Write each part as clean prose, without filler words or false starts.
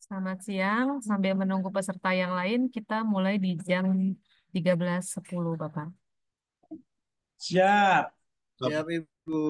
Selamat siang, sambil menunggu peserta yang lain, kita mulai di jam 13.10, Bapak. Siap. Siap, Ibu.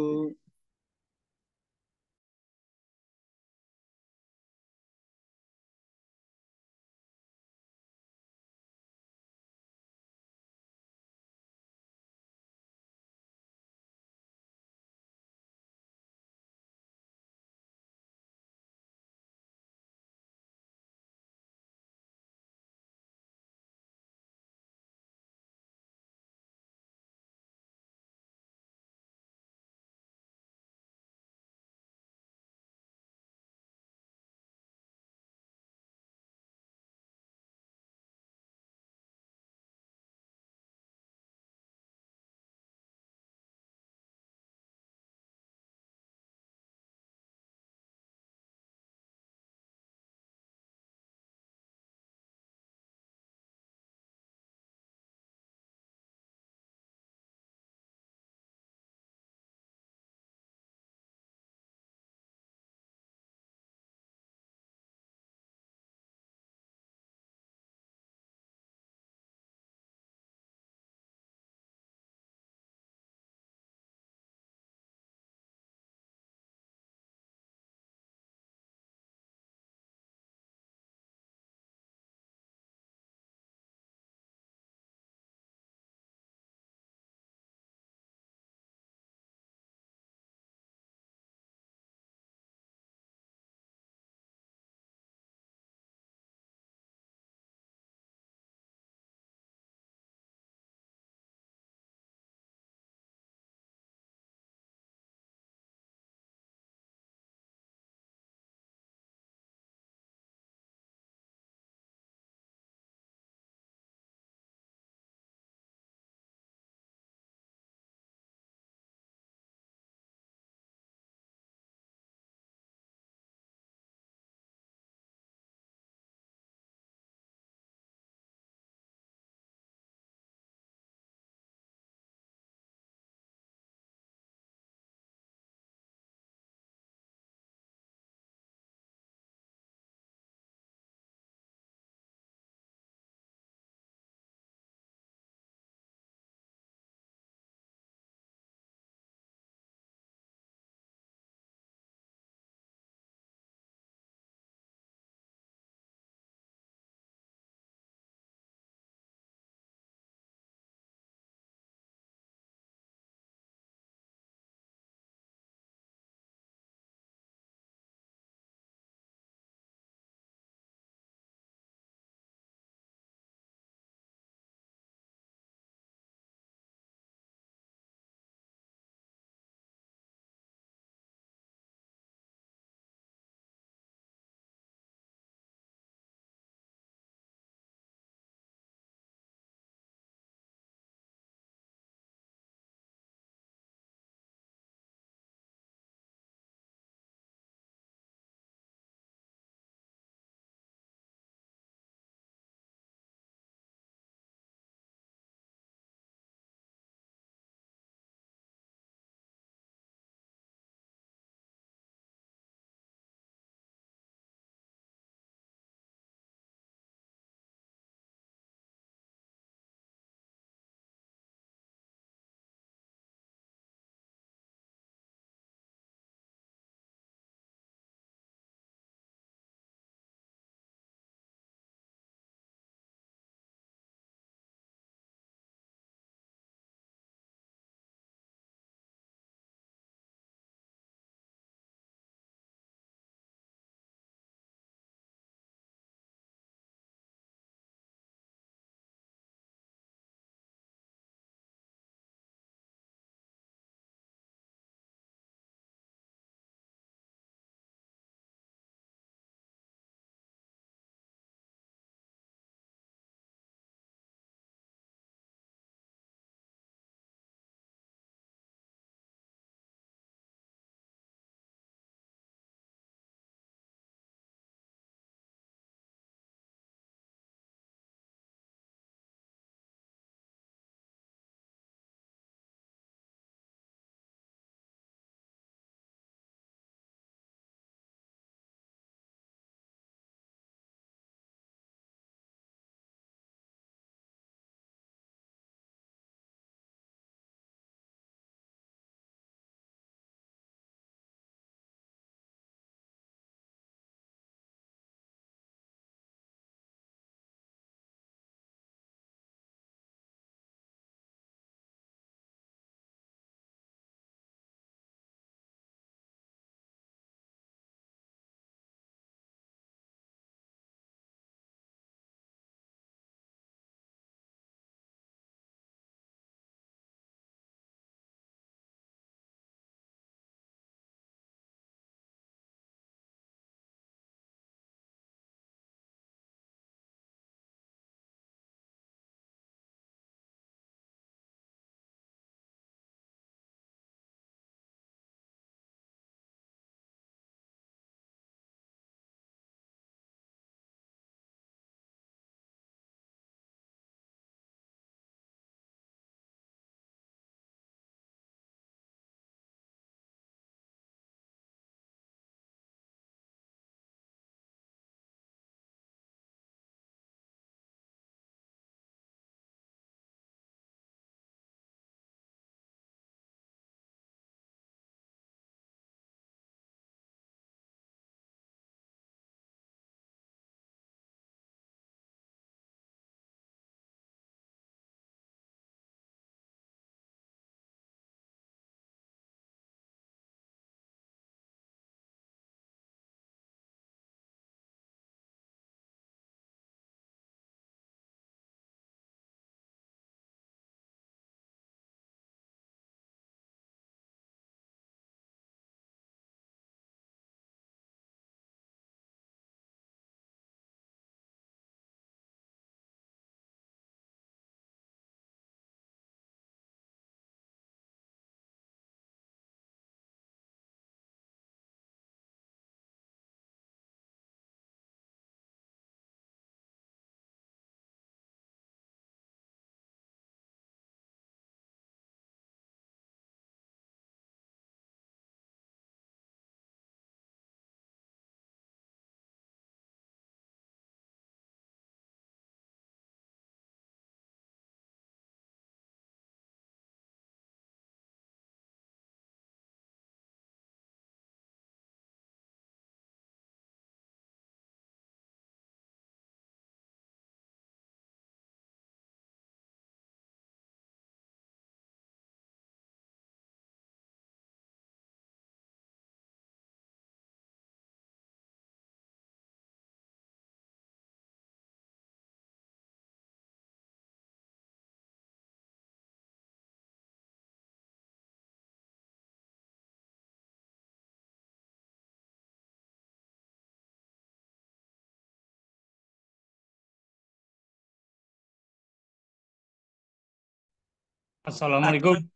Assalamualaikum. Atau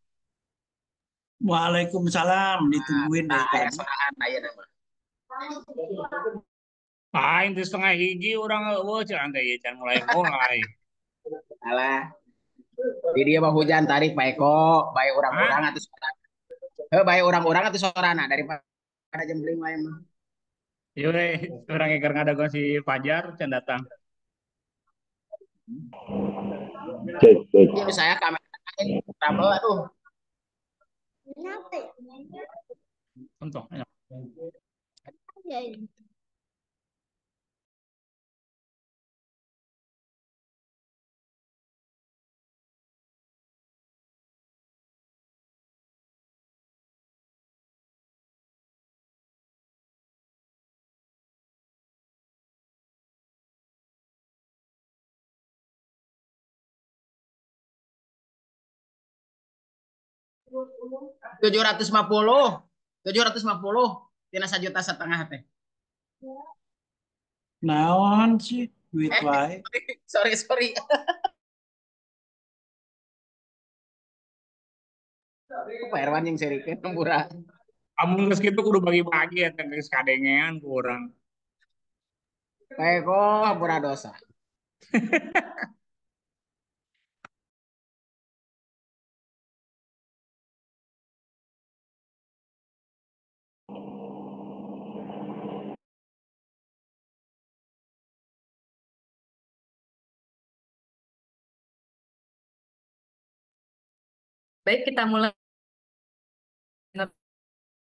Waalaikumsalam, ditungguin Nah, dari ayah tadi. sorangan ayah nama. Paling di setengah hiji orang eueuh can teh ieu can mulai-mulai. Alah, di dia mah hujan tarik bae kok, bae Hah? orang-orang atau bae orang-orang atau sorana daripada jembling wae mah. Ieu we urang eker ngadaguan si Fajar can datang. Cek, cek. Iya saya kamera lain trouble aduh. Untung. Tujuh ratus lima puluh, 750, tina 1,5 juta teh. Naon sih, duit Eh, wae. sorry sorry. Pak Erwan yang serikeun murah. Amun geus kitu kudu bagi-bagi eta geus kadengean ku urang. Bae kok murah dosa. Baik, kita mulai.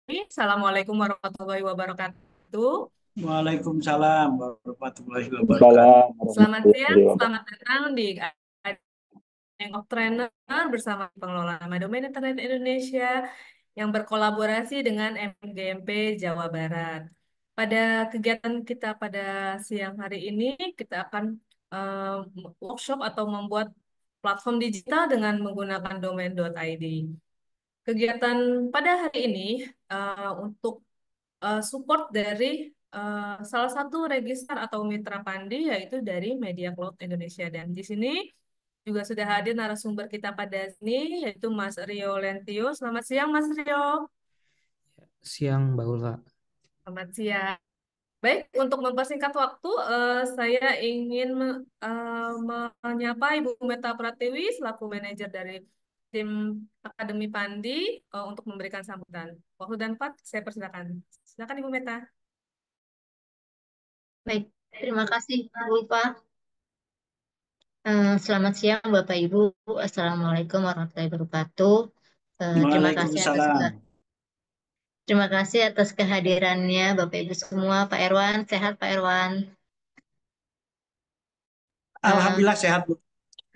Assalamualaikum warahmatullahi wabarakatuh. Waalaikumsalam warahmatullahi wabarakatuh. Waalaikumsalam Selamat siang, warahmatullahi wabarakatuh. selamat datang di Academy of Trainer bersama pengelola nama domain internet Indonesia yang berkolaborasi dengan MGMP Jawa Barat. Pada kegiatan kita pada siang hari ini, kita akan workshop atau membuat platform digital dengan menggunakan domain.id. Kegiatan pada hari ini untuk support dari salah satu register atau mitra Pandi yaitu dari Media Cloud Indonesia, dan di sini juga sudah hadir narasumber kita pada sini yaitu Mas Rio Lentio. Selamat siang Mas Rio. Siang, Mbak Ulfa. Selamat siang. Baik, untuk mempersingkat waktu, saya ingin menyapa Ibu Meta Pratiwi selaku manajer dari tim Akademi Pandi untuk memberikan sambutan. Waktu dan Pak, saya persilakan. Silakan Ibu Meta. Baik, terima kasih Bu Ulfa. Selamat siang Bapak Ibu. Assalamualaikum warahmatullahi wabarakatuh. Waalaikumsalam. Terima kasih atas kehadirannya Bapak Ibu semua. Pak Erwan, sehat Pak Erwan. Eh, Alhamdulillah sehat, Bu.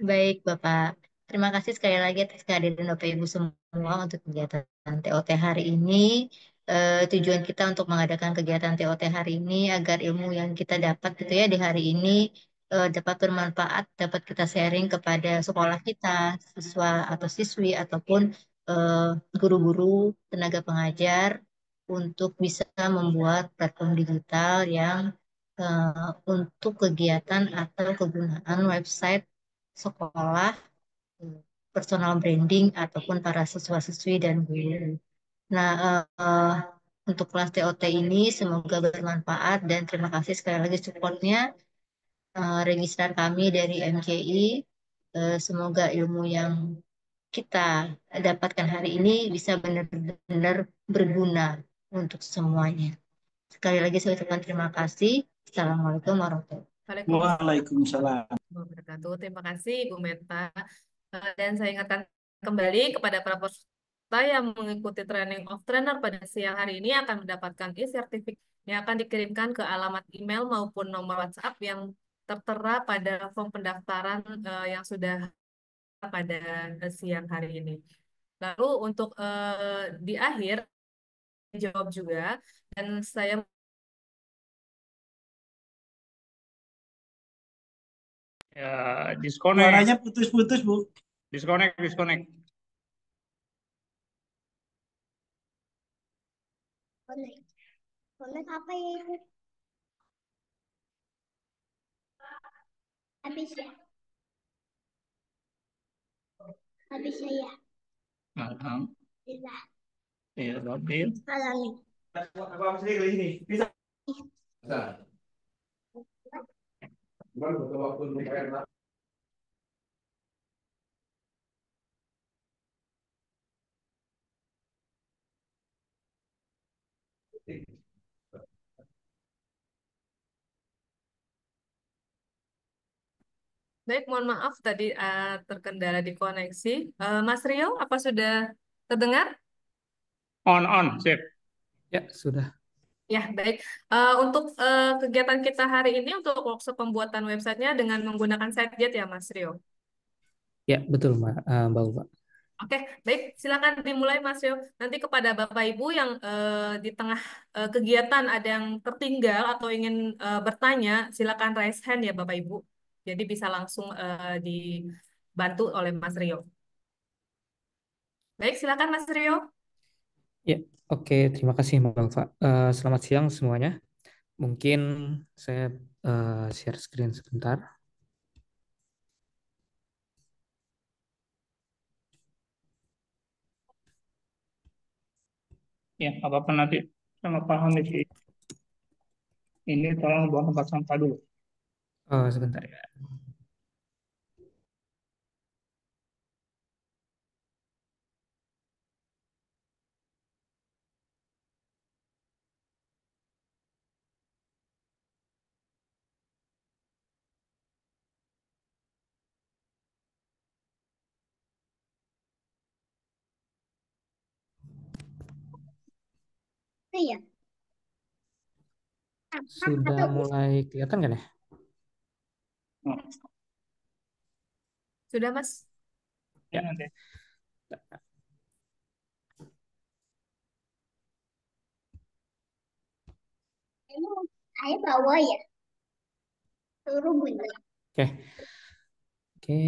Baik Bapak. Terima kasih sekali lagi atas kehadiran Bapak Ibu semua untuk kegiatan TOT hari ini. Tujuan kita untuk mengadakan kegiatan TOT hari ini agar ilmu yang kita dapat gitu ya di hari ini dapat bermanfaat, dapat kita sharing kepada sekolah kita, siswa atau siswi ataupun eh, guru-guru, tenaga pengajar untuk bisa membuat platform digital yang untuk kegiatan atau kegunaan website sekolah, eh, personal branding ataupun para siswa-siswi dan guru. Nah, untuk kelas TOT ini semoga bermanfaat dan terima kasih sekali lagi supportnya registrar kami dari MCI. Semoga ilmu yang kita dapatkan hari ini bisa benar-benar berguna untuk semuanya. Sekali lagi saya ucapkan terima kasih. Assalamualaikum warahmatullahi Waalaikumsalam Waalaikumsalam. wabarakatuh. Terima kasih Ibu Meta. Dan saya ingatkan kembali kepada para peserta yang mengikuti training of trainer pada siang hari ini akan mendapatkan e-sertifikat yang akan dikirimkan ke alamat email maupun nomor WhatsApp yang tertera pada form pendaftaran yang sudah pada siang hari ini. Lalu untuk di akhir jawab juga, dan saya Ya, disconnect, Suaranya putus-putus, Bu. disconnect, disconnect. Connect. Connect apa ya itu? Habis ya? Habis saya. Alhamdulillah. Bila. Ya, Rabbil. Alamin. Baik, mohon maaf tadi terkendala di koneksi. Mas Rio, apa sudah terdengar? On, sip. Ya, sudah. Ya, baik. Untuk kegiatan kita hari ini untuk workshop pembuatan websitenya dengan menggunakan SiteJet ya, Mas Rio. Ya, betul, Mbak Ulfa. Oke, baik. Silakan dimulai, Mas Rio. Nanti kepada Bapak Ibu yang di tengah kegiatan ada yang tertinggal atau ingin bertanya, silakan raise hand ya, Bapak Ibu. Jadi bisa langsung dibantu oleh Mas Rio. Baik, silakan Mas Rio. Ya, oke. Terima kasih, Mbak Ulfa. Selamat siang semuanya. Mungkin saya share screen sebentar. Ya, apa-apa nanti sama paham sih. Ini tolong buang tempat sampah dulu. Sebentar ya. Iya. Sudah mulai kelihatan kan ya? Oh, Sudah, Mas? ya nanti. Emang ayah bawa ya? Suruh bunda. Oke. Oke.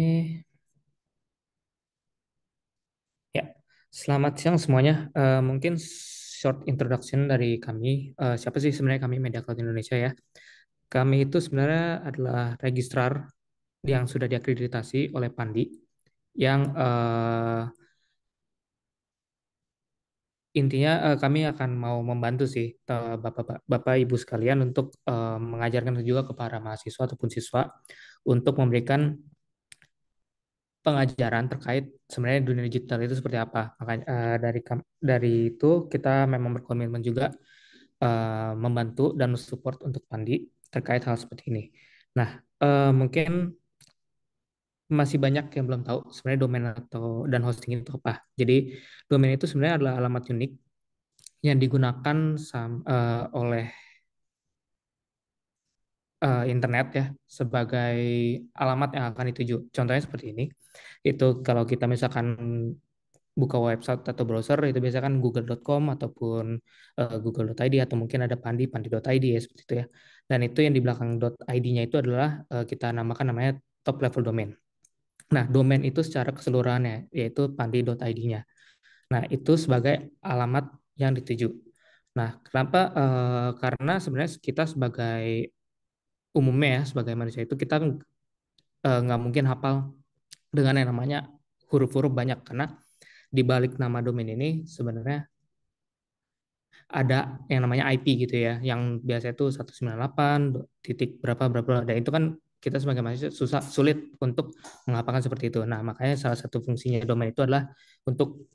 Ya, selamat siang semuanya. Mungkin short introduction dari kami. Siapa sih sebenarnya kami Media Cloud Indonesia ya? Kami itu sebenarnya adalah registrar yang sudah diakreditasi oleh Pandi, yang intinya kami akan mau membantu sih Bapak Ibu sekalian untuk mengajarkan juga kepada mahasiswa ataupun siswa untuk memberikan pengajaran terkait sebenarnya dunia digital itu seperti apa. Makanya dari itu kita memang berkomitmen juga membantu dan support untuk Pandi terkait hal seperti ini. Nah, mungkin masih banyak yang belum tahu sebenarnya domain atau dan hosting itu apa. Jadi domain itu sebenarnya adalah alamat unik yang digunakan oleh internet ya sebagai alamat yang akan dituju. Contohnya seperti ini. Itu kalau kita misalkan buka website atau browser itu biasanya kan google.com ataupun google.id atau mungkin ada pandi.id ya seperti itu ya. Dan itu yang di belakang .id-nya itu adalah kita namakan namanya top level domain. Nah, domain itu secara keseluruhannya yaitu pandi.id-nya. Nah, itu sebagai alamat yang dituju. Nah, kenapa? Karena sebenarnya kita sebagai umumnya ya, sebagai manusia itu kita nggak mungkin hafal dengan yang namanya huruf-huruf banyak karena di balik nama domain ini sebenarnya ada yang namanya IP gitu ya, yang biasa itu 198 titik berapa berapa, dan itu kan kita sebagai manusia sulit untuk menghafalkan seperti itu. Nah, makanya salah satu fungsinya domain itu adalah untuk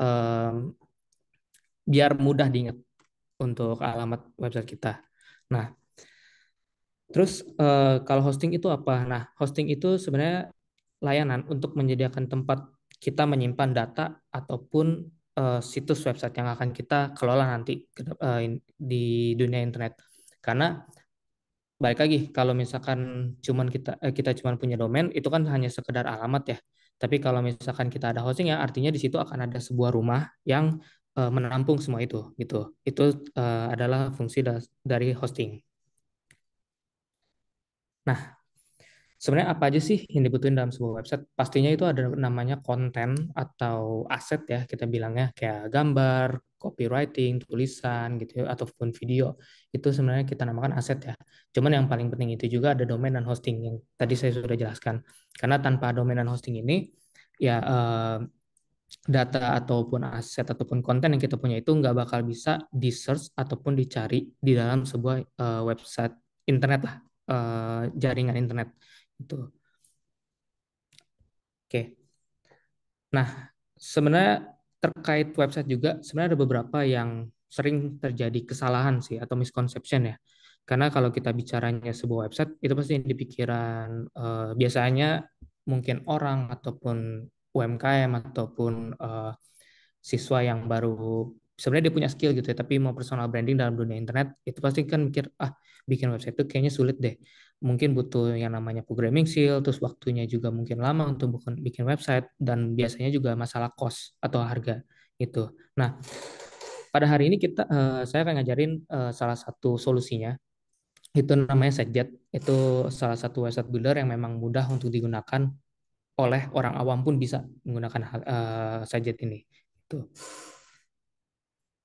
biar mudah diingat untuk alamat website kita. Nah, terus kalau hosting itu apa? Nah, hosting itu sebenarnya layanan untuk menyediakan tempat kita menyimpan data ataupun situs website yang akan kita kelola nanti di dunia internet. Karena balik lagi kalau misalkan kita cuman punya domain itu kan hanya sekedar alamat ya. Tapi kalau misalkan kita ada hosting ya artinya di situ akan ada sebuah rumah yang menampung semua itu gitu. Itu adalah fungsi dari hosting. Nah, sebenarnya apa aja sih yang dibutuhin dalam sebuah website? Pastinya itu ada namanya konten atau aset ya kita bilangnya kayak gambar, copywriting, tulisan gitu ya, ataupun video. Itu sebenarnya kita namakan aset ya. Cuman yang paling penting itu juga ada domain dan hosting yang tadi saya sudah jelaskan. Karena tanpa domain dan hosting ini ya data ataupun aset ataupun konten yang kita punya itu nggak bakal bisa di search ataupun dicari di dalam sebuah website internet lah, jaringan internet itu. Oke. Nah, sebenarnya terkait website juga sebenarnya ada beberapa yang sering terjadi kesalahan sih atau misconception ya. Karena kalau kita bicaranya sebuah website itu pasti yang dipikiran biasanya mungkin orang ataupun UMKM ataupun siswa yang baru sebenarnya dia punya skill gitu ya, tapi mau personal branding dalam dunia internet itu pasti kan mikir bikin website itu kayaknya sulit deh. Mungkin butuh yang namanya programming skill, terus waktunya juga mungkin lama untuk bikin website dan biasanya juga masalah cost atau harga gitu. Nah, pada hari ini saya akan ngajarin salah satu solusinya itu namanya SiteJet. Itu salah satu website builder yang memang mudah untuk digunakan oleh orang awam pun bisa menggunakan SiteJet ini. Itu.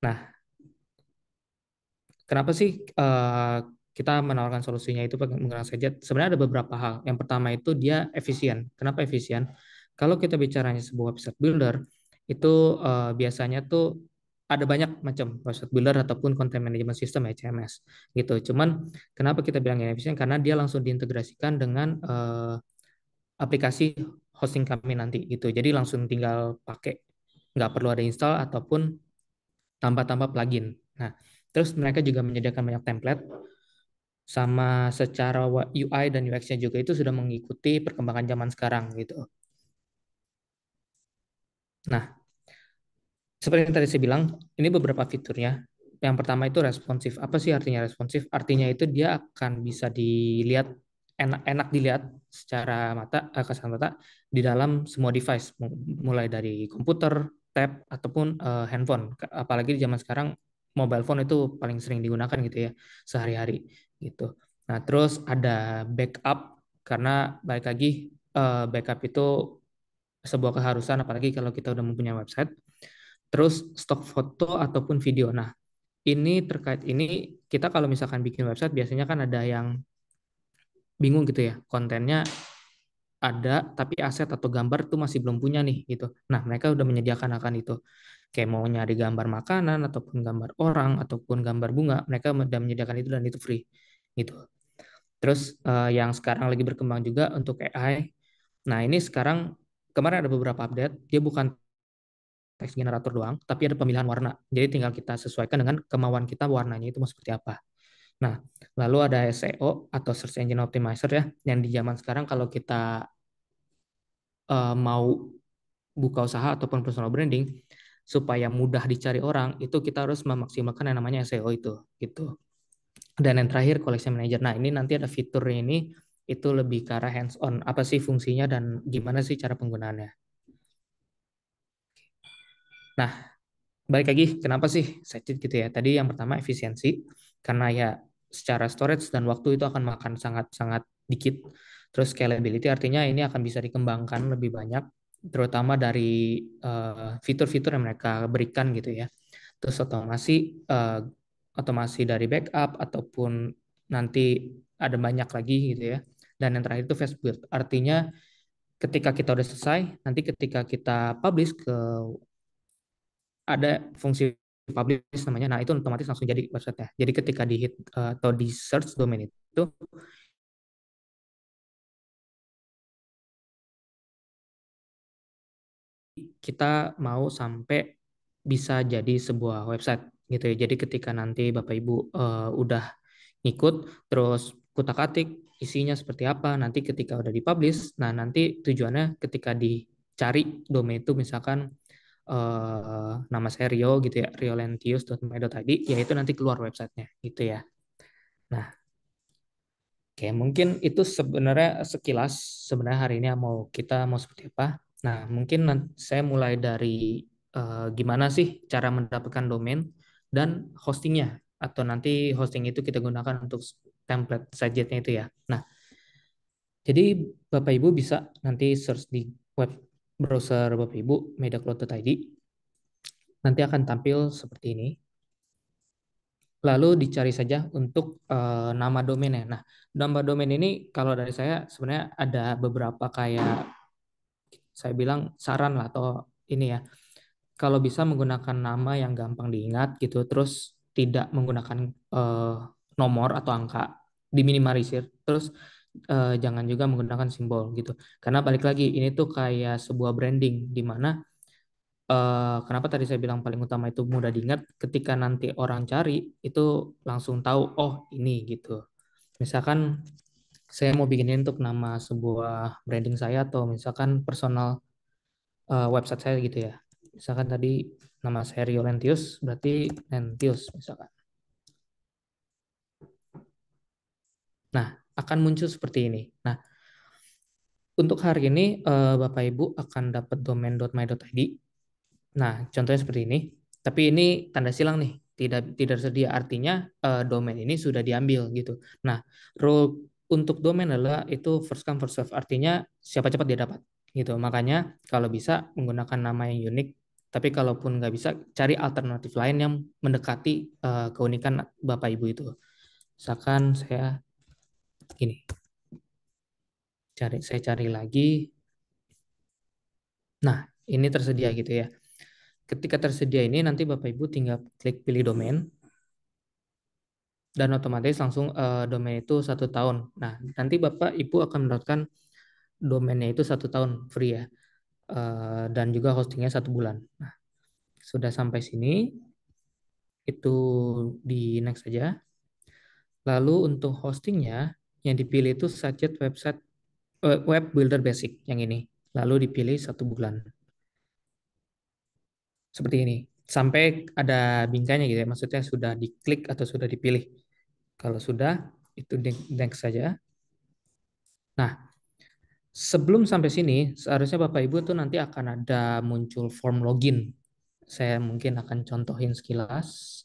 Nah, kenapa sih kita menawarkan solusinya itu menggunakan SiteJet? Sebenarnya ada beberapa hal. Yang pertama itu dia efisien. Kenapa efisien? Kalau kita bicaranya sebuah website builder, itu biasanya tuh ada banyak macam website builder ataupun content management system ya, CMS gitu. Cuman kenapa kita bilang efisien? Karena dia langsung diintegrasikan dengan aplikasi hosting kami nanti gitu. Jadi langsung tinggal pakai, nggak perlu ada install ataupun tambah-tambah plugin. Nah, terus mereka juga menyediakan banyak template, sama secara UI dan UX-nya juga itu sudah mengikuti perkembangan zaman sekarang gitu. Nah, seperti yang tadi saya bilang, ini beberapa fiturnya. Yang pertama itu responsif. Apa sih artinya responsif? Artinya itu dia akan bisa dilihat, enak dilihat secara mata, kasat mata di dalam semua device, mulai dari komputer, tab, ataupun handphone. Apalagi di zaman sekarang, mobile phone itu paling sering digunakan gitu ya, sehari-hari gitu. Nah, terus ada backup, karena balik lagi backup itu sebuah keharusan, apalagi kalau kita udah mempunyai website. Terus stok foto ataupun video. Nah, ini terkait ini kita kalau misalkan bikin website biasanya kan ada yang bingung gitu ya, kontennya ada tapi aset atau gambar tuh masih belum punya nih gitu. Nah, mereka udah menyediakan akan itu. Kayak mau nyari gambar makanan ataupun gambar orang ataupun gambar bunga, mereka udah menyediakan itu dan itu free gitu. Terus yang sekarang lagi berkembang juga untuk AI. Nah, ini sekarang kemarin ada beberapa update, dia bukan teks generator doang, tapi ada pemilihan warna. Jadi tinggal kita sesuaikan dengan kemauan kita warnanya itu mau seperti apa. Nah, lalu ada SEO atau Search Engine Optimizer ya, yang di zaman sekarang kalau kita mau buka usaha ataupun personal branding supaya mudah dicari orang, itu kita harus memaksimalkan yang namanya SEO itu gitu. Dan yang terakhir collection manager. Nah, ini nanti ada fiturnya ini itu lebih ke arah hands on. Apa sih fungsinya dan gimana sih cara penggunaannya? Nah, balik lagi kenapa sih SiteJet gitu ya? Tadi yang pertama efisiensi karena ya secara storage dan waktu itu akan makan sangat-sangat dikit. Terus scalability artinya ini akan bisa dikembangkan lebih banyak terutama dari fitur-fitur yang mereka berikan gitu ya. Terus otomasi dari backup ataupun nanti ada banyak lagi gitu ya. Dan yang terakhir itu fast build. Artinya ketika kita udah selesai, nanti ketika kita publish ke ada fungsi publish namanya, nah itu otomatis langsung jadi website-nya. Jadi ketika di hit atau di search domain itu, kita mau sampai bisa jadi sebuah website gitu ya. Jadi ketika nanti Bapak Ibu udah ngikut, terus kutak-atik isinya seperti apa, nanti ketika udah dipublish, nah nanti tujuannya ketika dicari domain itu misalkan nama saya Rio gitu ya, riolentius.my.id, ya itu nanti keluar websitenya gitu ya. Nah, oke, mungkin itu sebenarnya sekilas sebenarnya hari ini kita mau seperti apa. Nah, mungkin saya mulai dari gimana sih cara mendapatkan domain dan hostingnya, atau nanti hosting itu kita gunakan untuk template SiteJet-nya itu ya. Nah, jadi Bapak Ibu bisa nanti search di web browser Bapak Ibu mediacloud.id. Nanti akan tampil seperti ini. Lalu dicari saja untuk nama domainnya. Nah, nama domain ini kalau dari saya sebenarnya ada beberapa kayak saya bilang saran lah atau ini ya, kalau bisa menggunakan nama yang gampang diingat gitu, terus tidak menggunakan eh, nomor atau angka, diminimalisir, terus jangan juga menggunakan simbol gitu. Karena balik lagi, ini tuh kayak sebuah branding di mana kenapa tadi saya bilang paling utama itu mudah diingat, ketika nanti orang cari itu langsung tahu, oh ini gitu. Misalkan saya mau bikinin untuk nama sebuah branding saya atau misalkan personal website saya gitu ya. Misalkan tadi nama saya Rio Lentius, berarti Lentius misalkan. Nah, akan muncul seperti ini. Nah, untuk hari ini Bapak Ibu akan dapat domain.my.id. Nah, contohnya seperti ini. Tapi ini tanda silang nih, tidak tersedia. Artinya domain ini sudah diambil gitu. Nah, rule untuk domain adalah itu first come first serve. Artinya siapa cepat dia dapat gitu. Makanya kalau bisa menggunakan nama yang unik. Tapi kalaupun nggak bisa, cari alternatif lain yang mendekati keunikan Bapak Ibu itu. Misalkan saya gini, saya cari lagi. Nah, ini tersedia gitu ya. Ketika tersedia ini nanti Bapak Ibu tinggal klik pilih domain dan otomatis langsung domain itu 1 tahun. Nah, nanti Bapak Ibu akan mendapatkan domainnya itu 1 tahun free ya. Dan juga hostingnya 1 bulan. Nah, sudah sampai sini itu di next saja. Lalu untuk hostingnya yang dipilih itu Sajet website web builder basic yang ini. Lalu dipilih 1 bulan. Seperti ini. Sampai ada bingkainya gitu ya. Maksudnya sudah diklik atau sudah dipilih. Kalau sudah, itu next saja. Nah, sebelum sampai sini, seharusnya Bapak Ibu tuh nanti akan ada muncul form login. Saya mungkin akan contohin sekilas.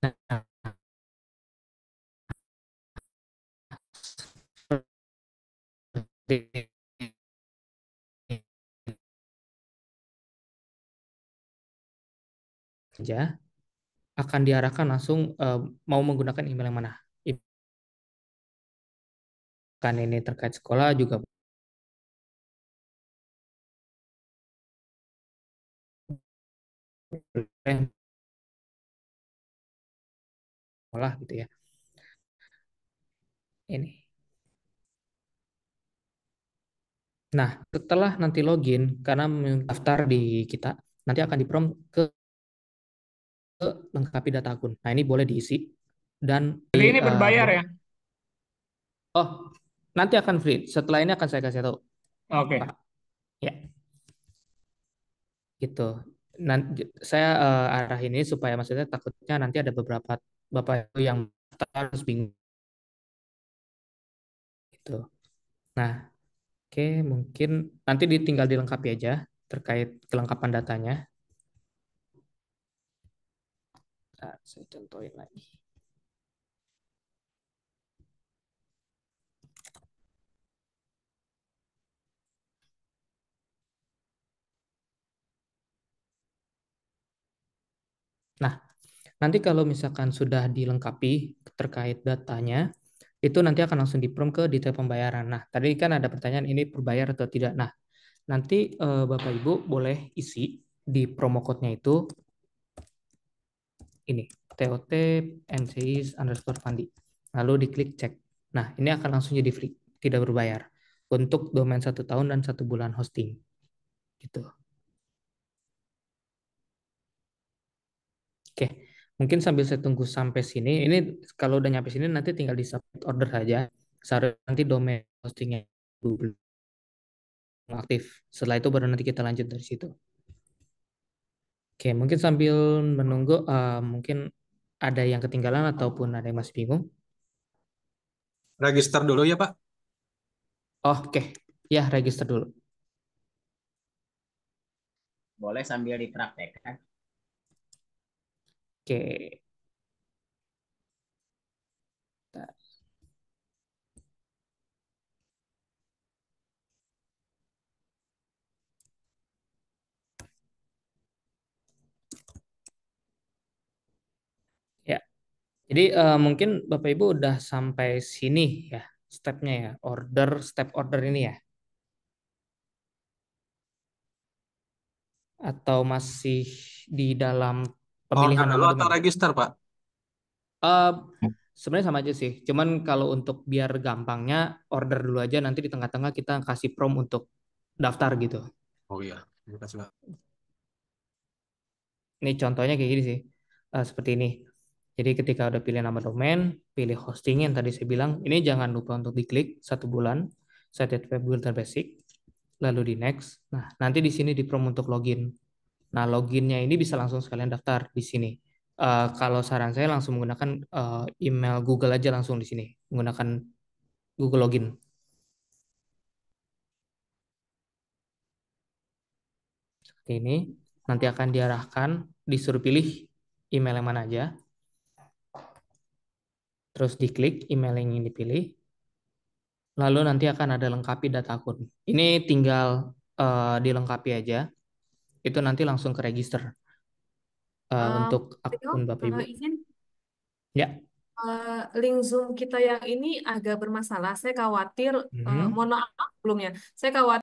Nah, seperti saja akan diarahkan langsung mau menggunakan email yang mana. Kan ini terkait sekolah juga boleh sekolah gitu ya. Ini. Nah, setelah nanti login, karena mendaftar di kita, nanti akan diprompt ke lengkapi data akun. Nah, ini boleh diisi. Dan Jadi ini berbayar ya? oh, nanti akan free. Setelah ini akan saya kasih tahu, Oke. Pak. Ya, gitu. Nanti saya arah ini supaya maksudnya takutnya nanti ada beberapa Bapak Ibu yang harus bingung gitu. Nah, oke, mungkin nanti ditinggal dilengkapi aja terkait kelengkapan datanya. Nah, saya contohin lagi. Nah, nanti kalau misalkan sudah dilengkapi terkait datanya, itu nanti akan langsung di-prompt ke detail pembayaran. Nah, tadi kan ada pertanyaan ini berbayar atau tidak. Nah, nanti Bapak Ibu boleh isi di promo code-nya itu ini TOT NCIS_Fandi. Lalu diklik cek. Nah, ini akan langsung jadi free, tidak berbayar untuk domain 1 tahun dan 1 bulan hosting. Gitu. Oke, mungkin sambil saya tunggu sampai sini. Ini kalau udah nyampe sini nanti tinggal di submit order saja. Nanti domain hostingnya belum aktif. Setelah itu baru nanti kita lanjut dari situ. Oke, mungkin sambil menunggu, mungkin ada yang ketinggalan ataupun ada yang masih bingung. Register dulu ya, Pak. Oh, oke, ya register dulu. Boleh sambil dipraktekkan. Oke. Ya, Jadi mungkin Bapak Ibu udah sampai sini ya stepnya ya, step order ini ya, atau masih di dalam pemilihan Order dulu nama atau domain? register, Pak? Eh, Sebenarnya sama aja sih, cuman kalau untuk biar gampangnya order dulu aja, nanti di tengah-tengah kita kasih prompt untuk daftar gitu. Oh iya, terima kasih, Pak. Ini contohnya kayak gini sih, seperti ini. Jadi ketika udah pilih nama domain, pilih hosting yang tadi saya bilang, ini jangan lupa untuk diklik 1 bulan, set web builder basic, lalu di next. Nah, nanti di sini di prompt untuk login. Nah, loginnya ini bisa langsung sekalian daftar di sini. Kalau saran saya langsung menggunakan email Google aja langsung di sini, menggunakan Google Login. Seperti ini. Nanti akan diarahkan, disuruh pilih email yang mana aja. Terus diklik email yang ingin dipilih. Lalu nanti akan ada lengkapi data akun. Ini tinggal dilengkapi aja. Itu nanti langsung ke register untuk akun Bapak Ibu. Izin, Ya. link Zoom kita yang ini agak bermasalah. Saya khawatir, mohon maaf sebelumnya. Saya khawatir